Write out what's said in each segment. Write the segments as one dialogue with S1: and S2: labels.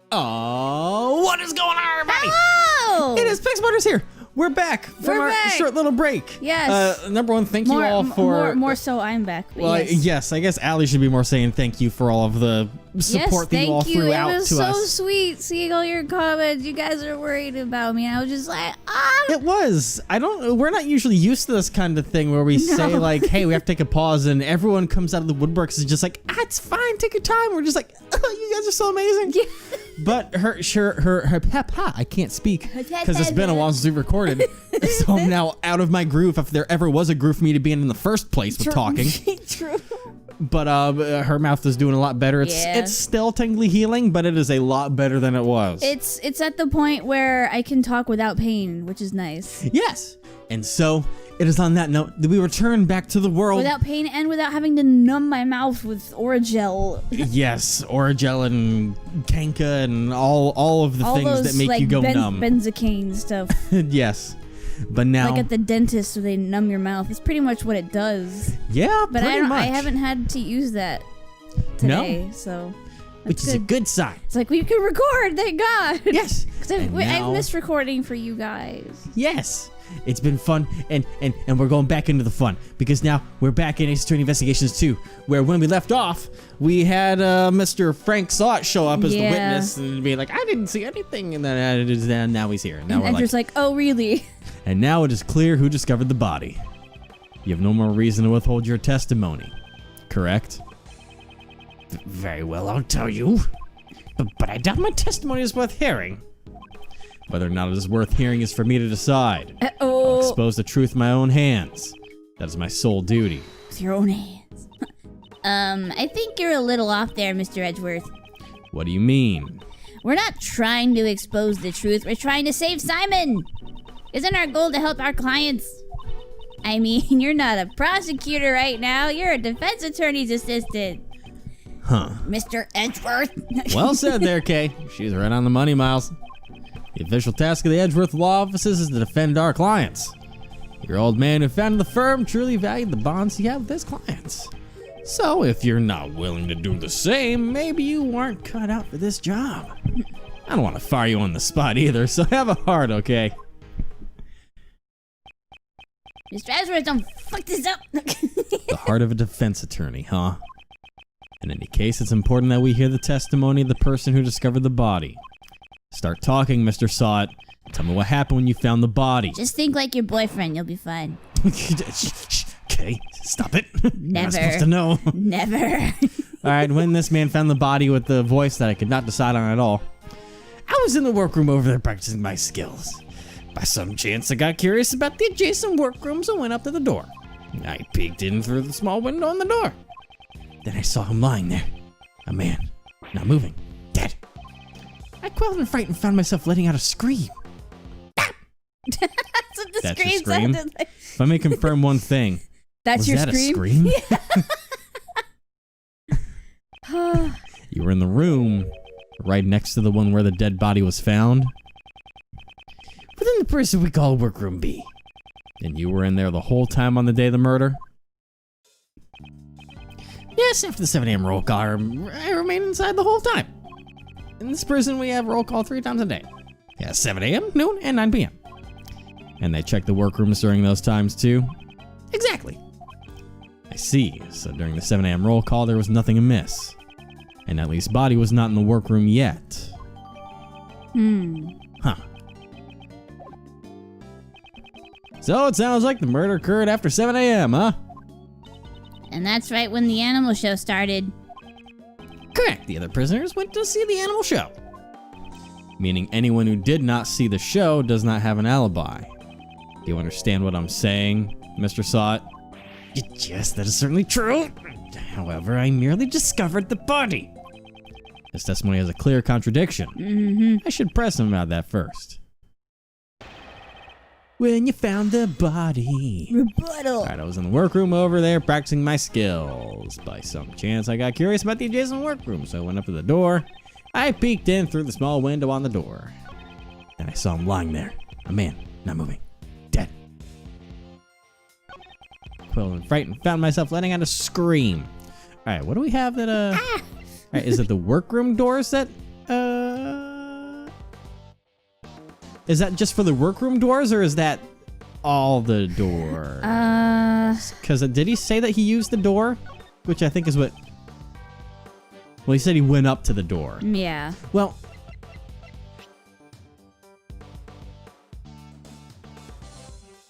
S1: Oh, what is going on, everybody?
S2: Hello!
S1: It is Pix Motors here. We're back from our short little break.
S2: Yes.
S1: Number one, thank you all for...
S2: More so I'm back.
S1: Well, yes, I guess Allie should be more saying thank you for all of the support that you all threw out to us.
S2: It was so sweet seeing all your comments. You guys are worried about me. I was just like,
S1: It was. We're not usually used to this kind of thing where we say like, hey, we have to take a pause and everyone comes out of the woodworks and just like, it's fine, take your time. We're just like, oh, you guys are so amazing. Yeah. But her I can't speak because it's been a while since we recorded. So I'm now out of my groove if there ever was a groove for me to be in the first place with talking.
S2: True.
S1: But her mouth is doing a lot better. It's still technically healing, but it is a lot better than it was.
S2: It's at the point where I can talk without pain, which is nice.
S1: Yes. And so it is on that note that we return back to the world.
S2: Without pain and without having to numb my mouth with Oragel.
S1: Yes, Oragel and Kanka and all of the things that make you go numb.
S2: Benzocaine stuff.
S1: Yes. But now,
S2: like at the dentist, where they numb your mouth. It's pretty much what it does.
S1: Yeah,
S2: but
S1: pretty much.
S2: I haven't had to use that today, so
S1: which is a good sign.
S2: It's like we can record, thank God.
S1: Yes,
S2: because I've missed recording for you guys.
S1: Yes, it's been fun, and we're going back into the fun because now we're back in Ace Attorney Investigations 2, where when we left off, we had Mr. Frank Sahwit show up as the witness and be like, I didn't see anything, and then now he's here. Now
S2: and Edgar's like, oh really?
S1: And now it is clear who discovered the body. You have no more reason to withhold your testimony, correct? Very well, I'll tell you. But I doubt my testimony is worth hearing. Whether or not it is worth hearing is for me to decide. I'll expose the truth with my own hands. That is my sole duty.
S2: With your own hands. I think you're a little off there, Mr. Edgeworth.
S1: What do you mean?
S2: We're not trying to expose the truth. We're trying to save Simon. Isn't our goal to help our clients? I mean, you're not a prosecutor right now. You're a defense attorney's assistant.
S1: Huh.
S2: Mr. Edgeworth.
S1: Well said there, Kay. She's right on the money, Miles. The official task of the Edgeworth Law Offices is to defend our clients. Your old man who founded the firm truly valued the bonds he had with his clients. So if you're not willing to do the same, maybe you weren't cut out for this job. I don't want to fire you on the spot either, so have a heart, okay?
S2: Mr. Edgeworth, don't fuck this up.
S1: The heart of a defense attorney, huh? In any case, it's important that we hear the testimony of the person who discovered the body. Start talking, Mr. Sahwit. Tell me what happened when you found the body.
S2: Just think like your boyfriend, you'll be fine.
S1: Okay, stop it.
S2: Never.
S1: You're not supposed to know.
S2: Never.
S1: Alright, when this man found the body with the voice that I could not decide on at all, I was in the workroom over there practicing my skills. By some chance, I got curious about the adjacent workrooms and went up to the door. I peeked in through the small window on the door. Then I saw him lying there. A man, not moving, dead. I quelled in fright and found myself letting out a scream.
S2: That's what the
S1: That's
S2: scream
S1: your scream?
S2: sounded like.
S1: If I may confirm one thing,
S2: was
S1: your
S2: that
S1: scream? A scream? You were in the room right next to the one where the dead body was found. Within the person we call Workroom B. And you were in there the whole time on the day of the murder? Yes, after the 7 a.m. roll call, I remained inside the whole time. In this prison, we have roll call 3 times a day. Yeah, 7 a.m., noon, and 9 p.m. And they check the workrooms during those times too? Exactly. I see. So during the 7 a.m. roll call, there was nothing amiss. And at least body was not in the workroom yet. Huh. So it sounds like the murder occurred after 7 a.m., huh?
S2: And that's right when the animal show started.
S1: Correct. The other prisoners went to see the animal show. Meaning anyone who did not see the show does not have an alibi. Do you understand what I'm saying, Mr. Sahwit? Yes, that is certainly true. However, I merely discovered the body. This testimony has a clear contradiction. I should press him about that first. When you found the body.
S2: Rebuttal.
S1: Alright, I was in the workroom over there practicing my skills. By some chance, I got curious about the adjacent workroom, so I went up to the door. I peeked in through the small window on the door. And I saw him lying there. A man, not moving. Dead. Quilled in fright and found myself letting out a scream. Alright, what do we have that, Alright, is it the workroom doors that Is that just for the workroom doors, or is that all the doors? Because did he say that he used the door? Which I think is what... Well, he said he went up to the door.
S2: Yeah.
S1: Well...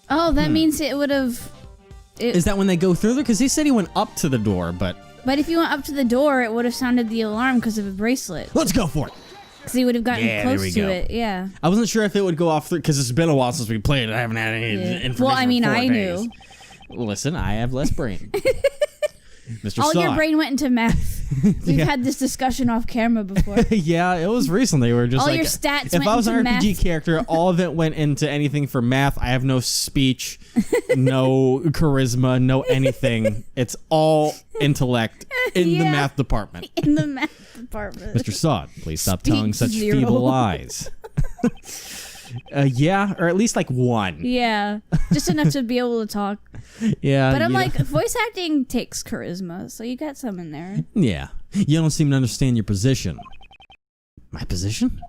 S2: Oh, that means it would have...
S1: Is that when they go through there? Because he said he went up to the door, but...
S2: But if you went up to the door, it would have sounded the alarm because of a bracelet.
S1: Let's go for it!
S2: Because he would have gotten close to it, yeah.
S1: I wasn't sure if it would go off through, because it's been a while since we played. I haven't had any information.
S2: Well, I mean,
S1: for 4
S2: I
S1: days.
S2: knew.
S1: Listen, I have less brain. Mr.
S2: All your
S1: Sahwit.
S2: brain went into math. We've had this discussion off camera before.
S1: Yeah, it was recently. We were just
S2: All
S1: like,
S2: your stats
S1: if
S2: went
S1: I was an
S2: into
S1: RPG
S2: math.
S1: character, all of it went into anything for math. I have no speech, no charisma, no anything. It's all intellect in the
S2: Yeah.
S1: math department.
S2: In the math department.
S1: Mr. Sahwit, please stop
S2: Speech
S1: telling such
S2: 0.
S1: feeble lies. Yeah, or at least like 1.
S2: Yeah, just enough to be able to talk.
S1: Yeah.
S2: But I'm
S1: you
S2: like,
S1: know.
S2: voice acting takes charisma, so you got some in there.
S1: Yeah. You don't seem to understand your position. My position?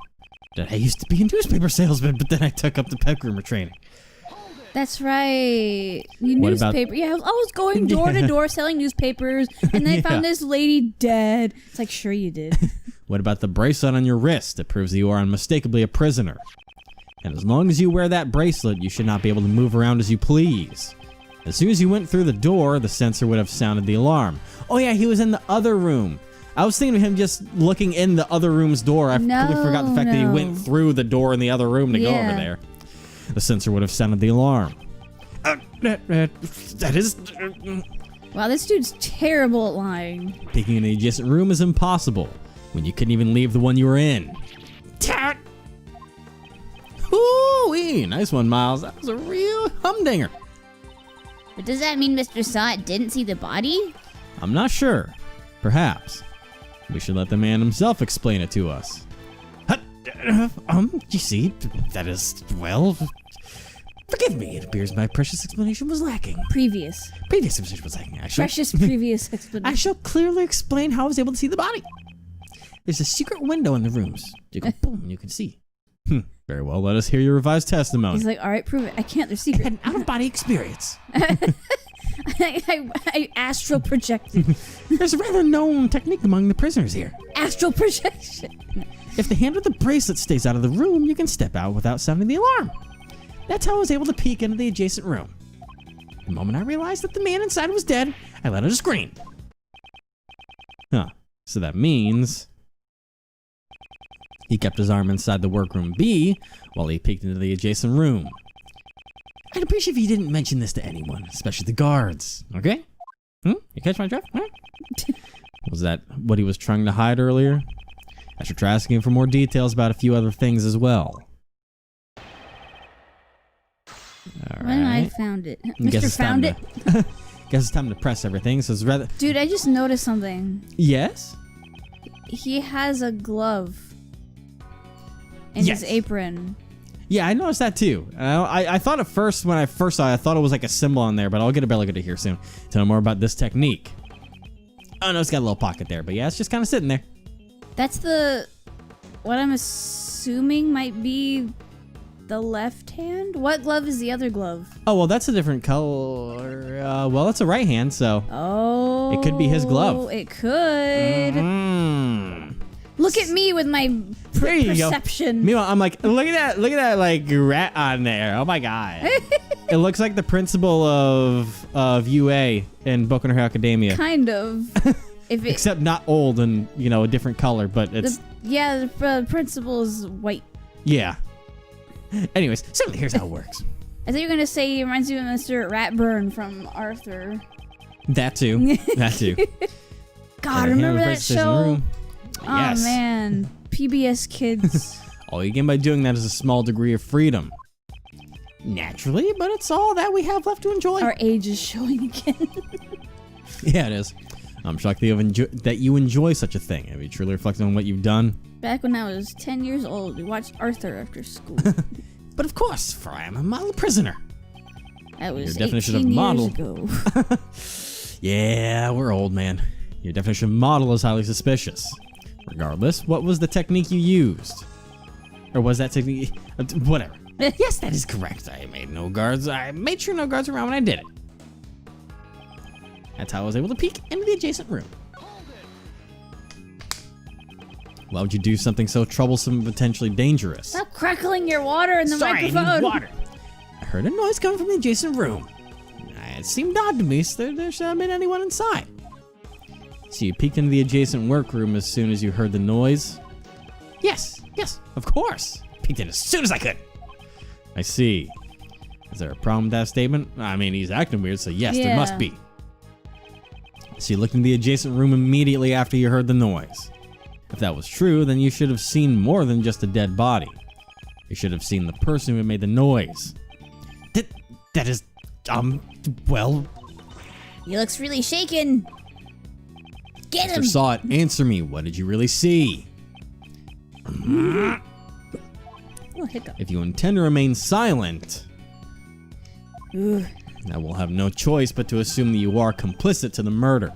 S1: That I used to be a newspaper salesman, but then I took up the pet groomer training.
S2: That's right. You
S1: What about-
S2: newspaper. Yeah, I was going door to door selling newspapers, and then I found this lady dead. It's like, sure you did.
S1: What about the bracelet on your wrist? It proves that you are unmistakably a prisoner. And as long as you wear that bracelet, you should not be able to move around as you please. As soon as you went through the door, the sensor would have sounded the alarm. Oh yeah, he was in the other room. I was thinking of him just looking in the other room's door. I completely forgot the fact that he went through the door in the other room to go over there. The sensor would have sounded the alarm. That is...
S2: Wow, this dude's terrible at lying.
S1: Peeking in the adjacent room is impossible when you couldn't even leave the one you were in. Ooh-wee, nice one, Miles. That was a real humdinger.
S2: But does that mean Mr. Sahwit didn't see the body?
S1: I'm not sure. Perhaps. We should let the man himself explain it to us. You see, that is, well... Forgive me, it appears my precious explanation was lacking.
S2: Previous
S1: explanation was lacking.
S2: previous explanation.
S1: I shall clearly explain how I was able to see the body. There's a secret window in the rooms. You can boom, you can see. Very well, let us hear your revised testimony.
S2: He's like, all right, prove it. I can't. They're secret.
S1: An out-of-body experience.
S2: I astral projected.
S1: There's a rather known technique among the prisoners here.
S2: Astral projection.
S1: If the hand with the bracelet stays out of the room, you can step out without sounding the alarm. That's how I was able to peek into the adjacent room. The moment I realized that the man inside was dead, I let out a scream. Huh. So that means... he kept his arm inside the workroom B while he peeked into the adjacent room. I'd appreciate if you didn't mention this to anyone, especially the guards, okay? You catch my drift? Was that what he was trying to hide earlier? I should try asking him for more details about a few other things as well. All
S2: When I
S1: right.
S2: found it.
S1: Guess
S2: Mr.
S1: it's time
S2: Found it.
S1: Guess it's time to press everything, so it's rather...
S2: Dude, I just noticed something.
S1: Yes?
S2: He has a glove in
S1: Yes.
S2: his apron.
S1: Yeah, I noticed that too. I thought at first, when I first saw it, I thought it was like a symbol on there, but I'll get a better look at it here soon. Tell me more about this technique. Oh no, it's got a little pocket there, but yeah, it's just kind of sitting there.
S2: That's what I'm assuming might be the left hand? What glove is the other glove?
S1: Oh, well, that's a different color. Well, that's a right hand, so...
S2: Oh.
S1: It could be his glove.
S2: It could. Look at me with my
S1: There you
S2: perception.
S1: go. Meanwhile, I'm like, look at that, like, rat on there. Oh my god. It looks like the principal of UA in Boku no Hero Academia.
S2: Kind of.
S1: Except not old and, you know, a different color, but it's...
S2: the principal is white.
S1: Yeah. Anyways, so here's how it works.
S2: I thought you were going to say he reminds you of Mr. Ratburn from Arthur.
S1: That too. That too.
S2: God, remember that show?
S1: Yes.
S2: Oh, man. PBS Kids.
S1: All you gain by doing that is a small degree of freedom. Naturally, but it's all that we have left to enjoy.
S2: Our age is showing again.
S1: Yeah, it is. I'm shocked that you enjoy such a thing. Have you truly reflected on what you've done?
S2: Back when I was 10 years old, we watched Arthur after school.
S1: But of course, for I am a model prisoner.
S2: That was
S1: Your definition
S2: 18
S1: of model.
S2: years ago.
S1: Yeah, we're old, man. Your definition of model is highly suspicious. Regardless, what was the technique you used? Or was that technique... whatever. Yes, that is correct. I made sure no guards were around when I did it. That's how I was able to peek into the adjacent room. Why would you do something so troublesome and potentially dangerous?
S2: Stop crackling your water in the microphone.
S1: I need water. I heard a noise coming from the adjacent room. It seemed odd to me, so there should have been anyone inside. So you peeked into the adjacent workroom as soon as you heard the noise? Yes, of course. Peeked in as soon as I could. I see. Is there a problem with that statement? I mean, he's acting weird, so yes, there must be. So you looked into the adjacent room immediately after you heard the noise. If that was true, then you should have seen more than just a dead body. You should have seen the person who made the noise. That is, well...
S2: He looks really shaken. Get him!
S1: Mr. Sahwit, answer me. What did you really see?
S2: Oh, hiccup.
S1: If you intend to remain silent,
S2: Ugh.
S1: I will have no choice but to assume that you are complicit to the murder.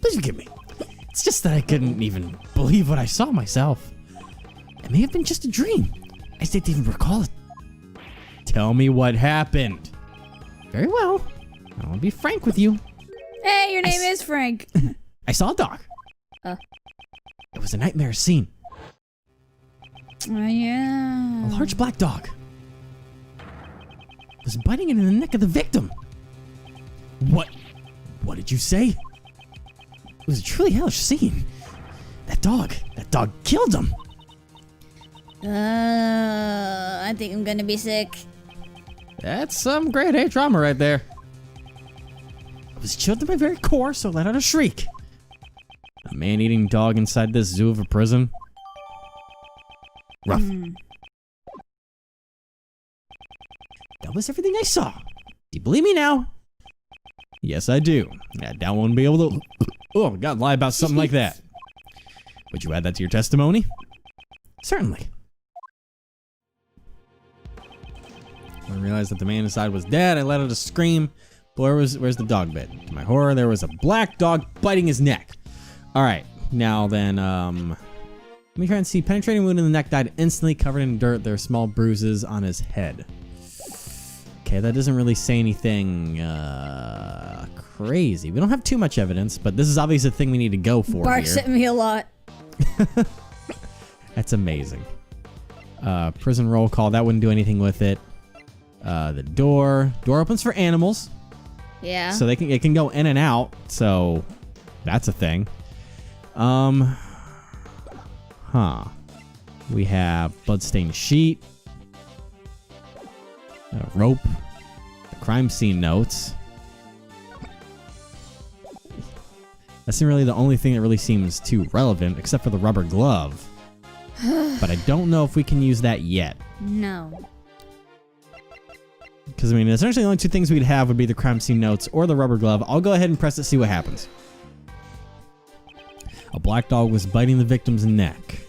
S1: Please forgive me. It's just that I couldn't even believe what I saw myself. It may have been just a dream. I didn't even recall it. Tell me what happened. Very well. I want to be frank with you.
S2: Hey, your name is Frank.
S1: I saw a dog. It was a nightmare scene.
S2: Oh, yeah.
S1: A large black dog was biting into the neck of the victim. What did you say? It was a truly hellish scene. That dog killed him.
S2: I think I'm gonna be sick.
S1: That's some grade A trauma right there. I was chilled to my very core, so I let out a shriek. A man-eating dog inside this zoo of a prison. Rough. That was everything I saw. Do you believe me now? Yes, I do. I doubt one will be able to... Oh, God, lie about something like that. Would you add that to your testimony? Certainly. When I realized that the man inside was dead, I let out a scream. But where's the dog bit? To my horror, there was a black dog biting his neck. All right, now then, let me try and see. Penetrating wound in the neck, died instantly, covered in dirt. There are small bruises on his head. Okay, that doesn't really say anything crazy. We don't have too much evidence, but this is obviously the thing we need to go for
S2: Barks
S1: here.
S2: at me a lot.
S1: That's amazing. Prison roll call, that wouldn't do anything with it. The door opens for animals.
S2: Yeah.
S1: So it can go in and out, so that's a thing. We have bloodstained sheet, a rope, the crime scene notes. That's really the only thing that really seems too relevant, except for the rubber glove. But I don't know if we can use that yet.
S2: No.
S1: Because, I mean, essentially the only two things we'd have would be the crime scene notes or the rubber glove. I'll go ahead and press it, see what happens. A black dog was biting the victim's neck.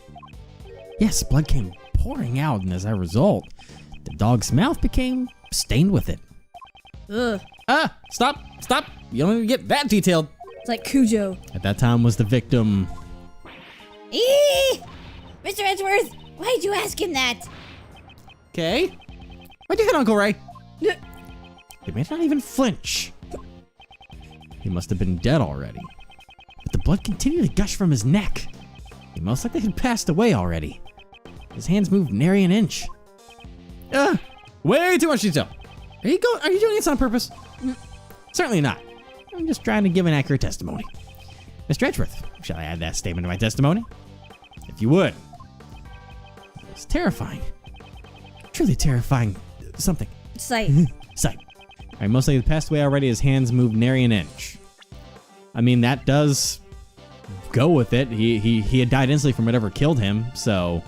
S1: Yes, blood came pouring out, and as a result, the dog's mouth became stained with it.
S2: Ugh.
S1: Stop. You don't even get that detailed.
S2: It's like Cujo.
S1: At that time was the victim.
S2: Eee! Mr. Edgeworth, why'd you ask him that?
S1: Okay. What'd you hit, Uncle Ray? He may not even flinch. He must have been dead already. But the blood continued to gush from his neck. He most likely had passed away already. His hands moved nary an inch. Way too much detail. Are you doing this on purpose? Certainly not. I'm just trying to give an accurate testimony. Mr. Edgeworth, shall I add that statement to my testimony? If you would. It was terrifying. Truly terrifying something.
S2: Sight.
S1: Sight. All right, most likely passed away already. His hands moved nary an inch. I mean, that does go with it. He had died instantly from whatever killed him, so...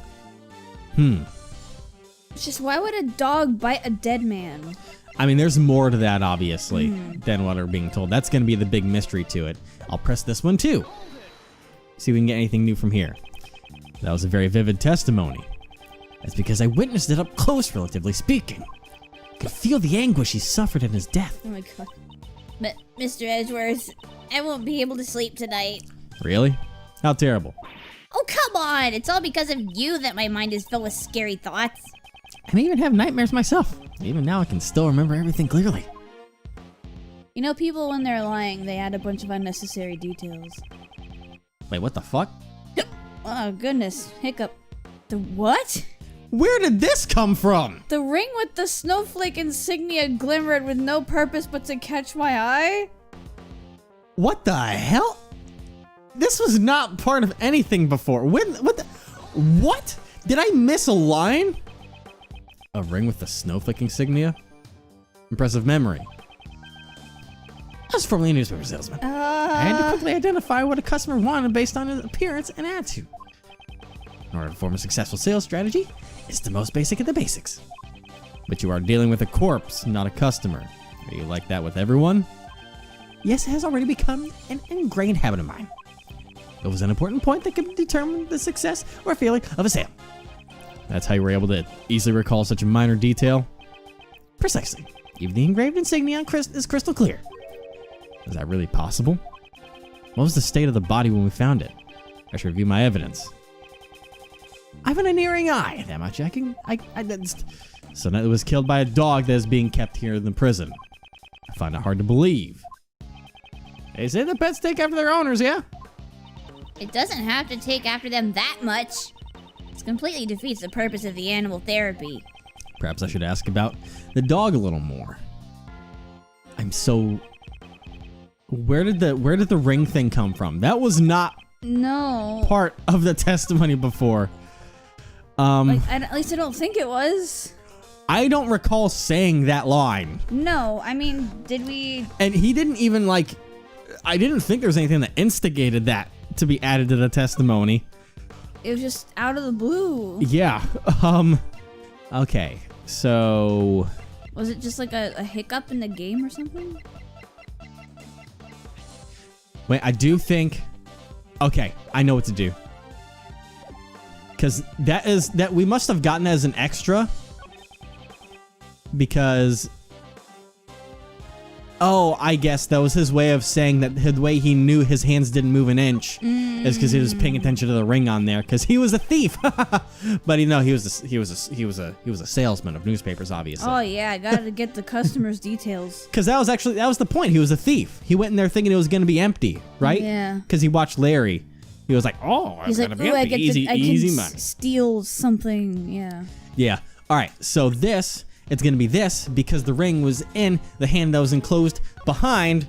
S2: It's just, why would a dog bite a dead man?
S1: I mean, there's more to that, obviously, than what we're being told. That's going to be the big mystery to it. I'll press this one, too. See if we can get anything new from here. That was a very vivid testimony. That's because I witnessed it up close, relatively speaking. I could feel the anguish he suffered in his death.
S2: Oh my god. Mr. Edgeworth, I won't be able to sleep tonight.
S1: Really? How terrible.
S2: Oh, come on! It's all because of you that my mind is filled with scary thoughts.
S1: I may even have nightmares myself. Even now, I can still remember everything clearly.
S2: You know, people, when they're lying, they add a bunch of unnecessary details.
S1: Wait, what the fuck?
S2: Oh, goodness. Hiccup. The what?
S1: Where did this come from?
S2: The ring with the snowflake insignia glimmered with no purpose but to catch my eye?
S1: What the hell? This was not part of anything before. What? Did I miss a line? A ring with the snowflake insignia? Impressive memory. I was formerly a newspaper salesman. I had to quickly identify what a customer wanted based on his appearance and attitude. In order to form a successful sales strategy, it's the most basic of the basics. But you are dealing with a corpse, not a customer. Are you like that with everyone? Yes, it has already become an ingrained habit of mine. It was an important point that could determine the success or failure of a sale. That's how you were able to easily recall such a minor detail? Precisely. Even the engraved insignia is crystal clear. Is that really possible? What was the state of the body when we found it? I should review my evidence. I have an unerring eye. That much I can... So that it was killed by a dog that is being kept here in the prison. I find it hard to believe. They say the pets take after their owners, yeah?
S2: It doesn't have to take after them that much. This completely defeats the purpose of the animal therapy.
S1: Perhaps I should ask about the dog a little more. I'm so... Where did the ring thing come from? That was not part of the testimony before.
S2: At least I don't think it was.
S1: I don't recall saying that line.
S2: No, I mean, did we...
S1: And he didn't even I didn't think there was anything that instigated that to be added to the testimony.
S2: It was just out of the blue.
S1: Yeah. Okay. So...
S2: Was it just like a hiccup in the game or something?
S1: Wait, I do think... Okay, I know what to do. Because that we must have gotten as an extra. Because... Oh, I guess that was his way of saying that the way he knew his hands didn't move an inch is because he was paying attention to the ring on there because he was a thief. But he was a salesman of newspapers, obviously.
S2: Oh yeah, I gotta get the customers' details.
S1: Because that was the point. He was a thief. He went in there thinking it was gonna be empty, right?
S2: Yeah.
S1: Because he watched Larry. He was like, "Oh, it's gonna be empty. Easy money.
S2: Steal something." Yeah.
S1: Yeah. All right. So it's going to be this because the ring was in the hand that was enclosed behind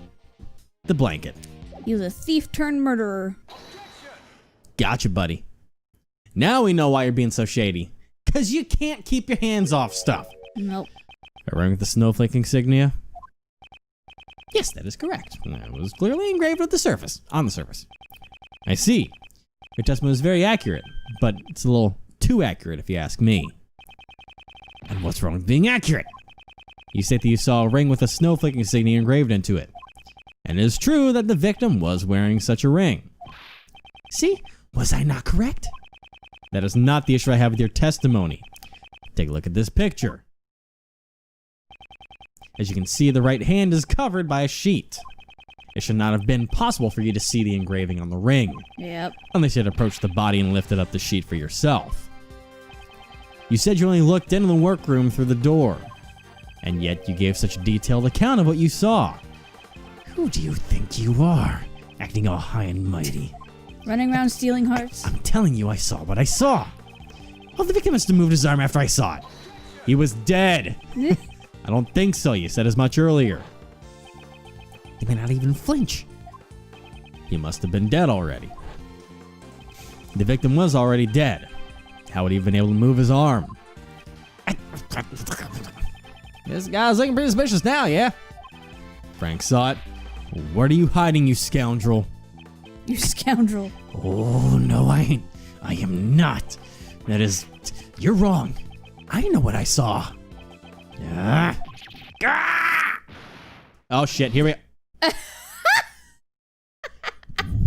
S1: the blanket.
S2: He was a thief turned murderer.
S1: Gotcha, buddy. Now we know why you're being so shady. Because you can't keep your hands off stuff.
S2: Nope.
S1: A ring with the snowflake insignia? Yes, that is correct. It was clearly engraved on the surface. I see. Your testimony was very accurate, but it's a little too accurate if you ask me. And what's wrong with being accurate? You state that you saw a ring with a snowflake insignia engraved into it. And it is true that the victim was wearing such a ring. See? Was I not correct? That is not the issue I have with your testimony. Take a look at this picture. As you can see, the right hand is covered by a sheet. It should not have been possible for you to see the engraving on the ring.
S2: Yep.
S1: Unless you had approached the body and lifted up the sheet for yourself. You said you only looked into the workroom through the door, and yet you gave such a detailed account of what you saw. Who do you think you are, acting all high and mighty?
S2: Running around stealing hearts?
S1: I'm telling you I saw what I saw. Well, the victim must have moved his arm after I saw it. He was dead. I don't think so. You said as much earlier. He may not even flinch. He must have been dead already. The victim was already dead. How would he have been able to move his arm? This guy's looking pretty suspicious now, yeah? Frank saw it. What are you hiding, you scoundrel?
S2: You scoundrel.
S1: Oh, no, I ain't. I am not. That is... You're wrong. I know what I saw. Oh, shit. Here we go.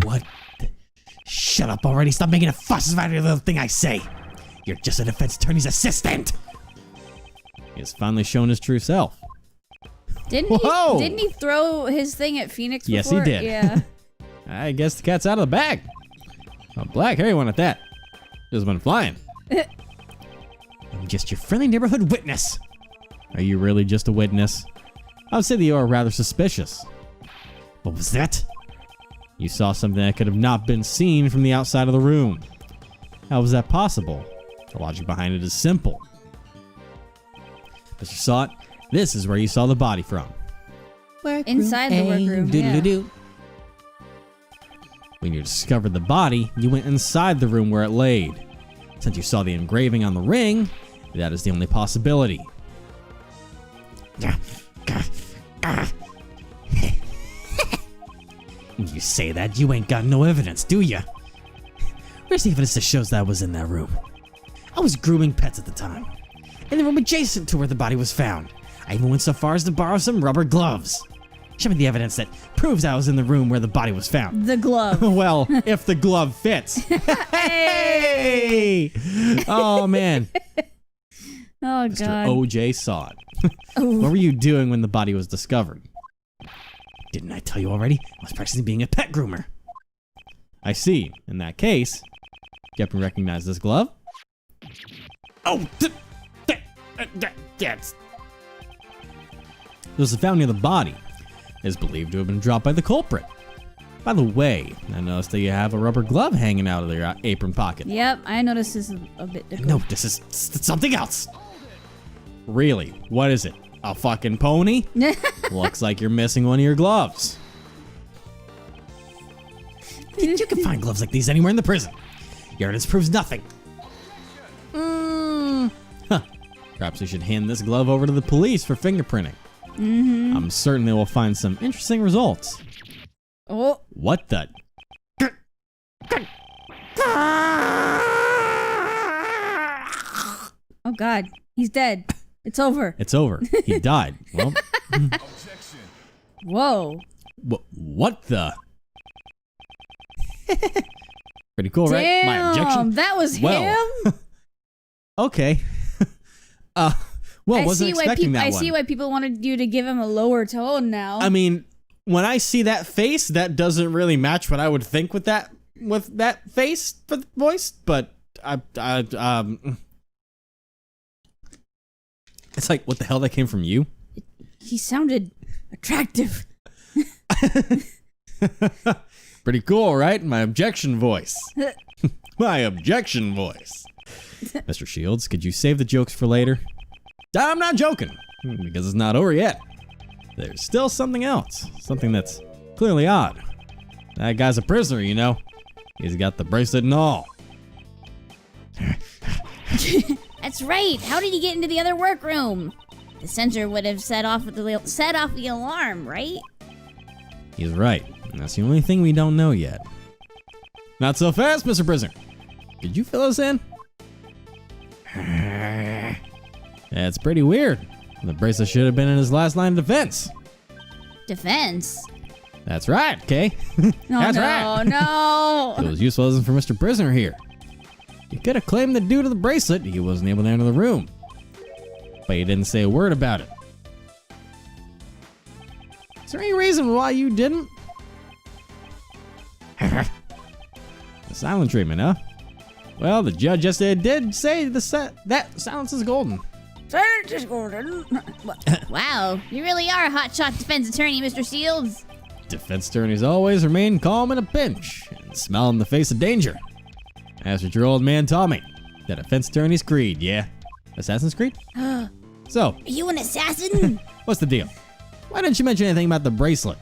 S1: What the... Shut up already. Stop making a fuss about every little thing I say. You're just a defense attorney's assistant. He has finally shown his true self. Whoa!
S2: Didn't he throw his thing at Phoenix before?
S1: Yes, he did.
S2: Yeah.
S1: I guess the cat's out of the bag. A black hairy one at that. Just went flying. I'm just your friendly neighborhood witness. Are you really just a witness? I would say that you are rather suspicious. What was that? You saw something that could have not been seen from the outside of the room. How was that possible? The logic behind it is simple. Mr. Sahwit, this is where you saw the body from.
S2: Inside the workroom. Yeah.
S1: When you discovered the body, you went inside the room where it laid. Since you saw the engraving on the ring, that is the only possibility. You say that, you ain't got no evidence, do ya? Where's the evidence that shows that I was in that room? I was grooming pets at the time, in the room adjacent to where the body was found. I even went so far as to borrow some rubber gloves. Show me the evidence that proves I was in the room where the body was found.
S2: The glove.
S1: Well, if the glove fits. Hey! Oh, man.
S2: Oh,
S1: Mr.
S2: God.
S1: O.J. Sahwit. What were you doing when the body was discovered? Didn't I tell you already? I was practicing being a pet groomer. I see. In that case, you happen to recognize this glove? Oh, yes. It was found near the body. It is believed to have been dropped by the culprit. By the way, I noticed that you have a rubber glove hanging out of your apron pocket.
S2: Yep, I noticed this is a bit different.
S1: No, this is something else. Really? What is it? A fucking pony? Looks like you're missing one of your gloves. You can find gloves like these anywhere in the prison. Your evidence proves nothing. Huh. Perhaps we should hand this glove over to the police for fingerprinting. I'm certain they will find some interesting results.
S2: Oh.
S1: What the?
S2: Oh, God. He's dead. It's over.
S1: It's over. He died. Well.
S2: Whoa.
S1: What the? Pretty cool, right?
S2: Damn,
S1: My objection.
S2: that was him?
S1: Okay. Well, wasn't expecting that one.
S2: I see why people wanted you to give him a lower tone now.
S1: I mean, when I see that face, that doesn't really match what I would think with that face for the voice, but it's like, what the hell, that came from you?
S2: He sounded attractive.
S1: Pretty cool, right? My objection voice. My objection voice. Mr. Shields, could you save the jokes for later? I'm not joking, because it's not over yet. There's still something else. Something that's clearly odd. That guy's a prisoner, you know. He's got the bracelet and all.
S2: That's right. How did he get into the other workroom? The sensor would have set off the alarm, right?
S1: He's right. And that's the only thing we don't know yet. Not so fast, Mr. Prisoner. Could you fill us in? That's pretty weird. The bracelet should have been in his last line of defense.
S2: Defense?
S1: That's right, Kay. That's right.
S2: No.
S1: It was useful as for Mr. Prisoner here. He could have claimed that due to the bracelet, he wasn't able to enter the room. But he didn't say a word about it. Is there any reason why you didn't? The silent treatment, huh? Well, the judge yesterday did say that silence is golden.
S2: Silence is golden. Wow, you really are a hotshot defense attorney, Mr. Shields.
S1: Defense attorneys always remain calm in a pinch and smile in the face of danger. That's what your old man taught me. The defense attorney's creed, yeah? Assassin's Creed? So,
S2: Are you an assassin?
S1: what's the deal? Why didn't you mention anything about the bracelet?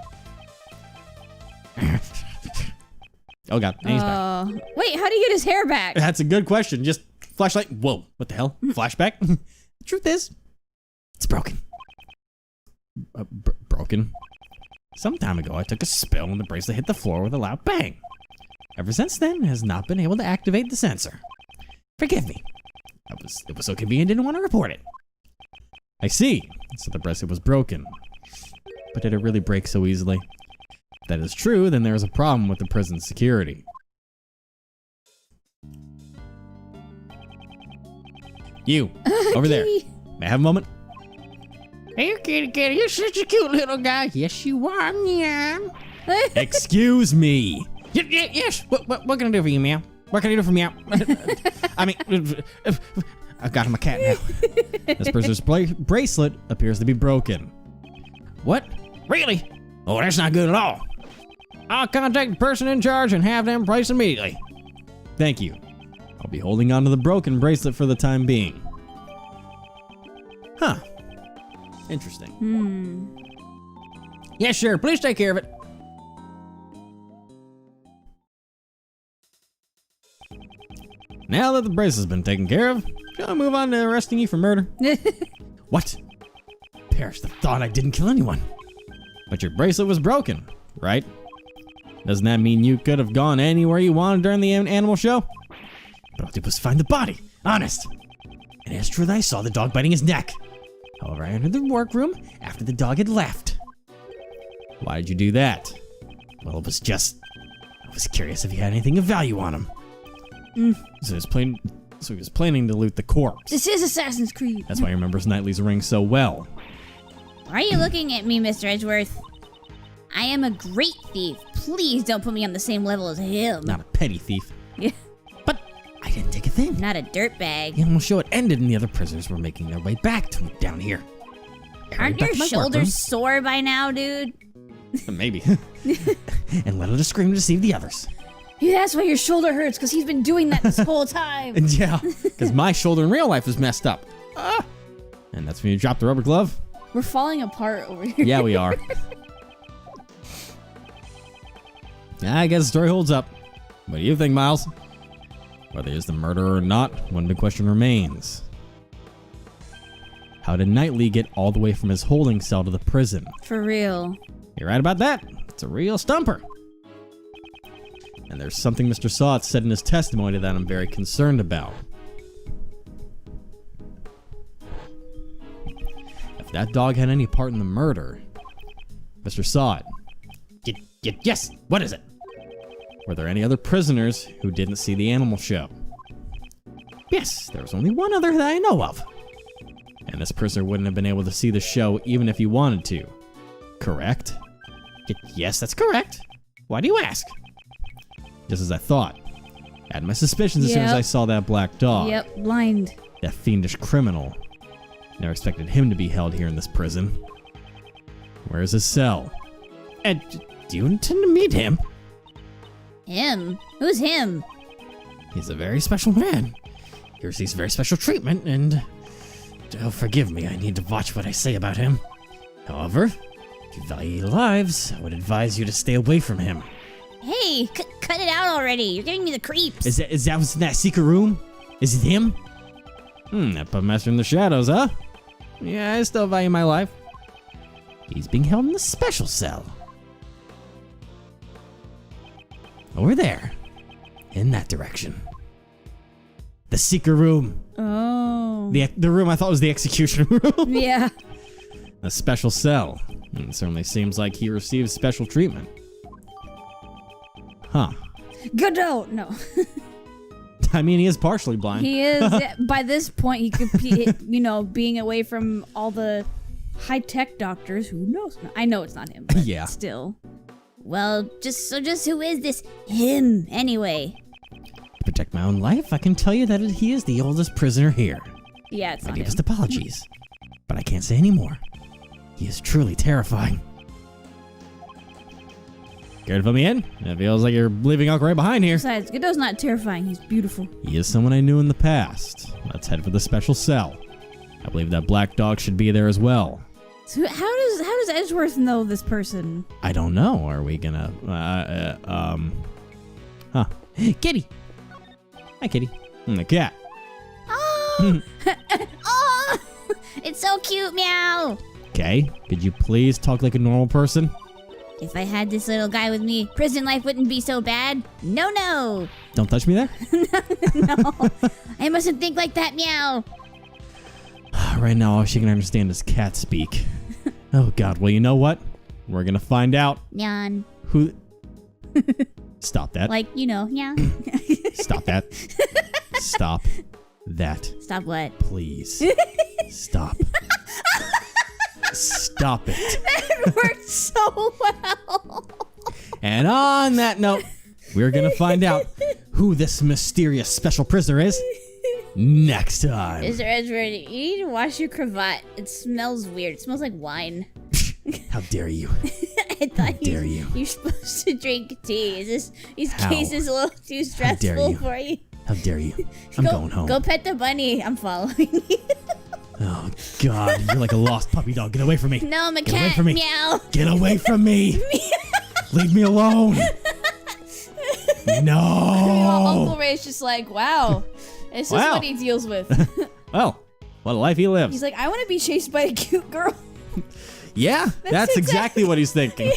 S1: Oh god, and he's back.
S2: Wait, how do you get his hair back?
S1: That's a good question. Just flashlight. Whoa, what the hell? Flashback? The truth is, it's broken. Broken? Some time ago, I took a spill and the bracelet hit the floor with a loud bang. Ever since then, it has not been able to activate the sensor. Forgive me. It was so convenient, I didn't want to report it. I see. So the bracelet was broken. But did it really break so easily? If that is true, then there is a problem with the prison's security. You, over there. May I have a moment? Hey, kitty, you're such a cute little guy. Yes, you are, meow. Excuse me. Yes. What can I do for you, meow? What can I do for meow? I mean, I've got him a cat now. This person's bracelet appears to be broken. What? Really? Oh, that's not good at all. I'll contact the person in charge and have them replaced immediately. Thank you. I'll be holding on to the broken bracelet for the time being. Huh. Interesting. Yes, sure. Please take care of it. Now that the bracelet's been taken care of, shall I move on to arresting you for murder? What? Perish the thought I didn't kill anyone. But your bracelet was broken, right? Doesn't that mean you could have gone anywhere you wanted during the animal show? But all I did was find the body. Honest. And it's true that I saw the dog biting his neck. However, I entered the workroom after the dog had left. Why did you do that? Well, I was curious if you had anything of value on him. So he was planning to loot the corpse.
S2: This is Assassin's Creed.
S1: That's why he remembers Knightley's ring so well.
S2: Why are you looking at me, Mr. Edgeworth? I am a great thief. Please don't put me on the same level as him.
S1: Not a petty thief.
S2: Yeah.
S1: But I didn't take a thing.
S2: Not a dirtbag.
S1: The animal show had ended and the other prisoners were making their way back to down here.
S2: Aren't your shoulders sore by now, dude?
S1: Maybe. And let her scream to deceive the others.
S2: Yeah, that's why your shoulder hurts, because he's been doing that this whole time.
S1: And yeah, because my shoulder in real life is messed up. And that's when you drop the rubber glove.
S2: We're falling apart over here.
S1: Yeah, we are. I guess the story holds up. What do you think, Miles? Whether he is the murderer or not, one big question remains. How did Knightley get all the way from his holding cell to the prison?
S2: For real.
S1: You're right about that. It's a real stumper. And there's something Mr. Sahwit said in his testimony that I'm very concerned about. If that dog had any part in the murder, Mr. Sahwit. Yes, what is it? Were there any other prisoners who didn't see the animal show? Yes, there was only one other that I know of. And this prisoner wouldn't have been able to see the show even if he wanted to. Correct? Yes, that's correct. Why do you ask? Just as I thought. I had my suspicions as soon as I saw that black dog.
S2: Yep, blind.
S1: That fiendish criminal. Never expected him to be held here in this prison. Where's his cell? And do you intend to meet him?
S2: Him? Who's him?
S1: He's a very special man. He receives very special treatment, and... Oh, forgive me, I need to watch what I say about him. However, if you value your lives, I would advise you to stay away from him.
S2: Hey, cut it out already. You're giving me the creeps.
S1: Is that what's in that secret room? Is it him? That puppet master in the shadows, huh? Yeah, I still value my life. He's being held in the special cell. Over there. In that direction. The secret room.
S2: Oh.
S1: The room I thought was the execution room.
S2: Yeah.
S1: A special cell. It certainly seems like he receives special treatment. Huh.
S2: Good note. No.
S1: I mean, he is partially blind.
S2: He is. By this point, he could be, being away from all the high-tech doctors. Who knows? I know it's not him, but
S1: yeah.
S2: Still. Well, just who is this him, anyway?
S1: To protect my own life, I can tell you that he is the oldest prisoner here.
S2: Yeah, it's
S1: my
S2: not him.
S1: deepest apologies. But I can't say any more. He is truly terrifying. Care to put me in? It feels like you're leaving Uncle right behind here.
S2: Besides, Godot's not terrifying. He's beautiful.
S1: He is someone I knew in the past. Let's head for the special cell. I believe that black dog should be there as well.
S2: So how does Edgeworth know this person?
S1: I don't know. Are we gonna... Kitty! Hi, Kitty. The cat.
S2: Oh! Oh! It's so cute, meow!
S1: Okay, could you please talk like a normal person?
S2: If I had this little guy with me, prison life wouldn't be so bad. No.
S1: Don't touch me there?
S2: No. I mustn't think like that, meow.
S1: Right now, all she can understand is cat speak. Oh, God. Well, you know what? We're going to find out.
S2: Nyan.
S1: Who... Stop that.
S2: Yeah.
S1: Stop that. Stop that.
S2: Stop what?
S1: Please. Stop. Stop it.
S2: That worked so well.
S1: And on that note, we're going to find out who this mysterious special prisoner is next time.
S2: Mr. Edward, you need to wash your cravat. It smells weird. It smells like wine.
S1: How dare you?
S2: I thought
S1: dare you.
S2: You're supposed to drink tea. Is these
S1: How?
S2: cases a little too stressful
S1: you.
S2: for you?
S1: How dare you? I'm going home.
S2: Go pet the bunny. I'm following you.
S1: Oh, God. You're like a lost puppy dog. Get away from me.
S2: No, I'm a
S1: Get away
S2: cat.
S1: from me.
S2: Meow.
S1: Get away from me. Leave me alone. No.
S3: Uncle Ray's just like, wow, this is
S1: Wow.
S3: what he deals with.
S1: Well, what a life he lives.
S3: He's like, I want to be chased by a cute girl.
S1: Yeah, that's exactly what he's thinking.